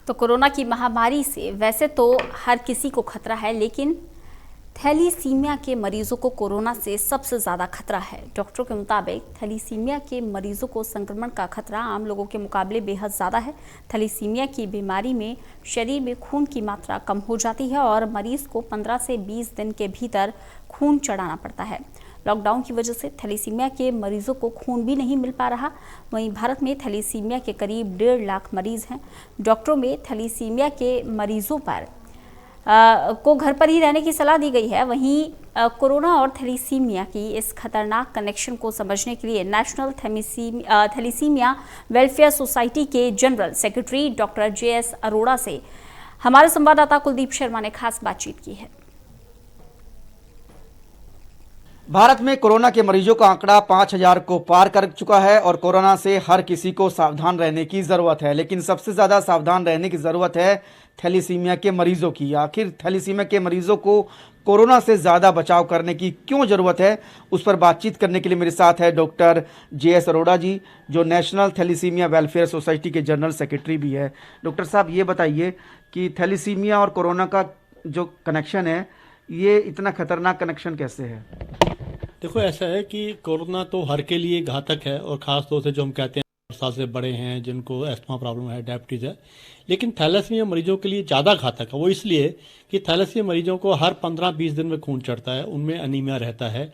तो कोरोना की महामारी से वैसे तो हर किसी को खतरा है, लेकिन थैलीसीमिया के मरीजों को कोरोना से सबसे ज़्यादा खतरा है। डॉक्टरों के मुताबिक थैलीसीमिया के मरीजों को संक्रमण का खतरा आम लोगों के मुकाबले बेहद ज़्यादा है। थैलीसीमिया की बीमारी में शरीर में खून की मात्रा कम हो जाती है और मरीज को 15 से 20 दिन के भीतर खून चढ़ाना पड़ता है। लॉकडाउन की वजह से थैलीसीमिया के मरीजों को खून भी नहीं मिल पा रहा। वहीं भारत में थैलीसीमिया के करीब 1.5 लाख मरीज हैं। डॉक्टरों में थैलीसीमिया के मरीजों पर को घर पर ही रहने की सलाह दी गई है। वहीं कोरोना और थैलीसीमिया की इस खतरनाक कनेक्शन को समझने के लिए नेशनल थैलीसीमिया वेलफेयर सोसाइटी के general secretary doctor JS Arora से हमारे संवाददाता कुलदीप शर्मा ने खास बातचीत की है। भारत में कोरोना के मरीजों का आंकड़ा 5000 को पार कर चुका है और कोरोना से हर किसी को सावधान रहने की ज़रूरत है। लेकिन सबसे ज़्यादा सावधान रहने की ज़रूरत है थैलीसीमिया के मरीजों की। आखिर थैलीसीमिया के मरीजों को कोरोना से ज़्यादा बचाव करने की क्यों ज़रूरत है, उस पर बातचीत करने के लिए मेरे साथ है डॉक्टर JS अरोड़ा जी, जो नेशनल थैलीसीमिया वेलफेयर सोसाइटी के जनरल सेक्रेटरी भी है। डॉक्टर साहब, ये बताइए कि थैलीसीमिया और कोरोना का जो कनेक्शन है, ये इतना खतरनाक कनेक्शन कैसे है? देखो, ऐसा है कि कोरोना तो हर के लिए घातक है और ख़ास तौर से जो हम कहते हैं 60 साल से बड़े हैं, जिनको एस्थमा प्रॉब्लम है, डायबिटीज़ है। लेकिन थैलेसीमिया मरीजों के लिए ज़्यादा घातक है। वो इसलिए कि थैलेसीमिया मरीजों को हर 15-20 दिन में खून चढ़ता है, उनमें अनीमिया रहता है।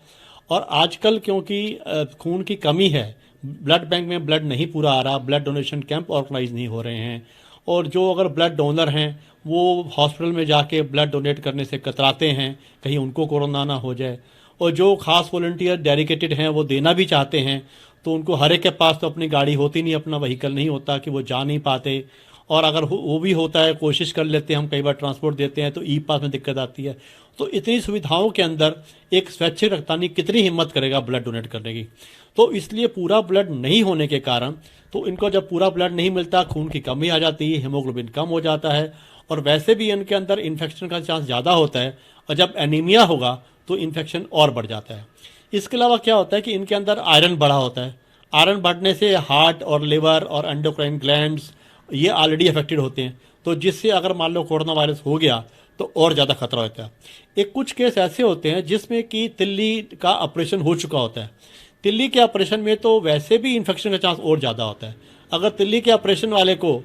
और आजकल क्योंकि खून की कमी है, ब्लड बैंक में ब्लड नहीं पूरा आ रहा, ब्लड डोनेशन कैंप ऑर्गेनाइज नहीं हो रहे हैं, और जो अगर ब्लड डोनर हैं वो हॉस्पिटल में जाके ब्लड डोनेट करने से कतराते हैं, कहीं उनको कोरोना ना हो जाए। और जो खास वॉलंटियर डेडिकेटेड हैं वो देना भी चाहते हैं, तो उनको हर एक के पास तो अपनी गाड़ी होती नहीं, अपना व्हीकल नहीं होता कि वो जा नहीं पाते। और अगर वो भी होता है, कोशिश कर लेते हैं, हम कई बार ट्रांसपोर्ट देते हैं तो ई-पास में दिक्कत आती है। तो इतनी सुविधाओं के अंदर एक स्वैच्छिक रक्तदानी कितनी हिम्मत करेगा ब्लड डोनेट करने की। तो इसलिए पूरा ब्लड नहीं होने के कारण तो इनको जब पूरा ब्लड नहीं मिलता, खून की कमी आ जाती है, हीमोग्लोबिन कम हो जाता है और वैसे भी इनके अंदर इन्फेक्शन का चांस ज़्यादा होता है। और जब एनीमिया होगा तो इन्फेक्शन और बढ़ जाता है। इसके अलावा क्या होता है कि इनके अंदर आयरन बढ़ा होता है। आयरन बढ़ने से हार्ट और लिवर और एंडोक्राइन ग्लैंड्स ये ऑलरेडी अफेक्टेड होते हैं, तो जिससे अगर मान लो कोरोना वायरस हो गया तो और ज़्यादा खतरा होता है। एक कुछ केस ऐसे होते हैं जिसमें कि तिल्ली का ऑपरेशन हो चुका होता है। तिल्ली के ऑपरेशन में तो वैसे भी इन्फेक्शन का चांस और ज़्यादा होता है। अगर तिल्ली के ऑपरेशन वाले को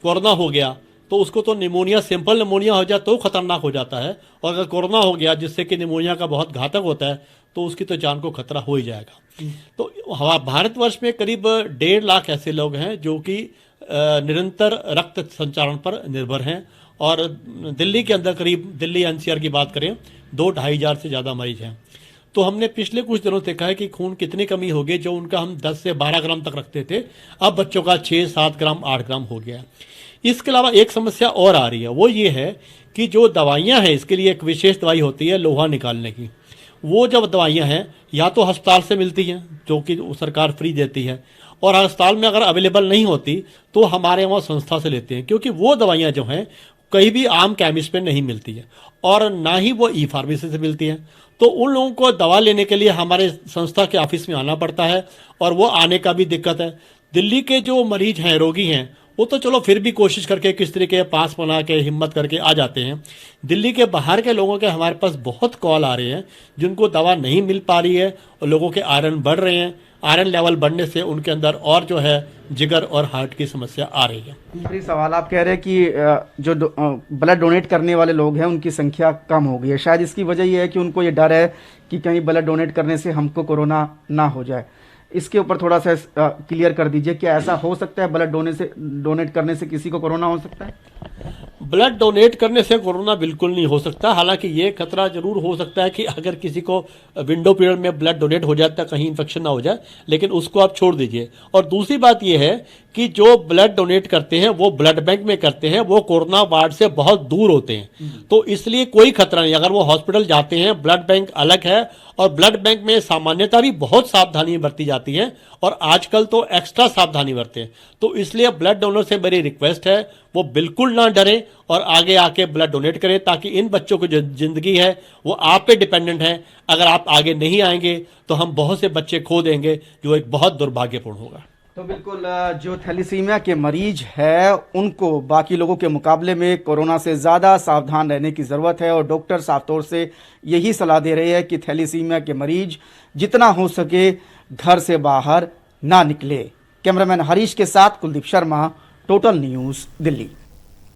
कोरोना हो गया तो उसको तो निमोनिया, सिंपल निमोनिया हो जाए तो खतरनाक हो जाता है, और अगर कोरोना हो गया जिससे कि निमोनिया का बहुत घातक होता है तो उसकी तो जान को खतरा हो ही जाएगा। तो भारतवर्ष में करीब 1.5 लाख ऐसे लोग हैं जो कि निरंतर रक्त संचारण पर निर्भर हैं। और दिल्ली के अंदर करीब, दिल्ली NCR की बात करें, 2-2.5 हज़ार से ज़्यादा मरीज हैं। तो हमने पिछले कुछ दिनों देखा है कि खून कितनी कमी हो गई। जो उनका हम 10 से 12 ग्राम तक रखते थे, अब बच्चों का 6-7 ग्राम 8 ग्राम हो गया है। इसके अलावा एक समस्या और आ रही है, वो ये है कि जो दवाइयाँ हैं, इसके लिए एक विशेष दवाई होती है लोहा निकालने की। वो जब दवाइयाँ हैं या तो अस्पताल से मिलती हैं जो कि सरकार फ्री देती है, और अस्पताल में अगर अवेलेबल नहीं होती तो हमारे वहाँ संस्था से लेते हैं, क्योंकि वो दवाइयाँ जो हैं कहीं भी आम केमिस्ट पे नहीं मिलती है और ना ही वो ई-फार्मेसी से मिलती है। तो उन लोगों को दवा लेने के लिए हमारे संस्था के ऑफिस में आना पड़ता है, और वो आने का भी दिक्कत है। दिल्ली के जो मरीज हैं, रोगी हैं, वो तो चलो फिर भी कोशिश करके किस तरीके के पास बना के हिम्मत करके आ जाते हैं। दिल्ली के बाहर के लोगों के हमारे पास बहुत कॉल आ रहे हैं जिनको दवा नहीं मिल पा रही है और लोगों के आयरन बढ़ रहे हैं। आयरन लेवल बढ़ने से उनके अंदर और जो है जिगर और हार्ट की समस्या आ रही है। दूसरी सवाल, आप कह रहे हैं कि जो ब्लड डोनेट करने वाले लोग हैं उनकी संख्या कम हो गई है। शायद इसकी वजह यह है कि उनको ये डर है कि कहीं ब्लड डोनेट करने से हमको कोरोना ना हो जाए। इसके ऊपर थोड़ा सा क्लियर कर दीजिए, क्या ऐसा हो सकता है ब्लड डोनेट करने से किसी को कोरोना हो सकता है? ब्लड डोनेट करने से कोरोना बिल्कुल नहीं हो सकता। हालांकि ये खतरा जरूर हो सकता है कि अगर किसी को विंडो पीरियड में ब्लड डोनेट हो जाता है, कहीं इन्फेक्शन ना हो जाए, लेकिन उसको आप छोड़ दीजिए। और दूसरी बात ये है कि जो ब्लड डोनेट करते हैं वो ब्लड बैंक में करते हैं, वो कोरोना वार्ड से बहुत दूर होते हैं, तो इसलिए कोई खतरा नहीं। अगर वो हॉस्पिटल जाते हैं, ब्लड बैंक अलग है, और ब्लड बैंक में सामान्यतः भी बहुत सावधानी बरती जाती है, और आजकल तो एक्स्ट्रा सावधानी बरतें। तो इसलिए ब्लड डोनर से मेरी रिक्वेस्ट है, वो बिल्कुल ना डरे और आगे आके ब्लड डोनेट करें, ताकि इन बच्चों की जो जिंदगी है वो आप पे डिपेंडेंट है। अगर आप आगे नहीं आएंगे तो हम बहुत से बच्चे खो देंगे, जो एक बहुत दुर्भाग्यपूर्ण होगा। तो बिल्कुल जो थैलीसीमिया के मरीज है उनको बाकी लोगों के मुकाबले में कोरोना से ज़्यादा सावधान रहने की ज़रूरत है और डॉक्टर साफ तौर से यही सलाह दे रहे हैं कि थैलीसीमिया के मरीज जितना हो सके घर से बाहर ना निकले। कैमरामैन हरीश के साथ कुलदीप शर्मा, टोटल न्यूज़, दिल्ली।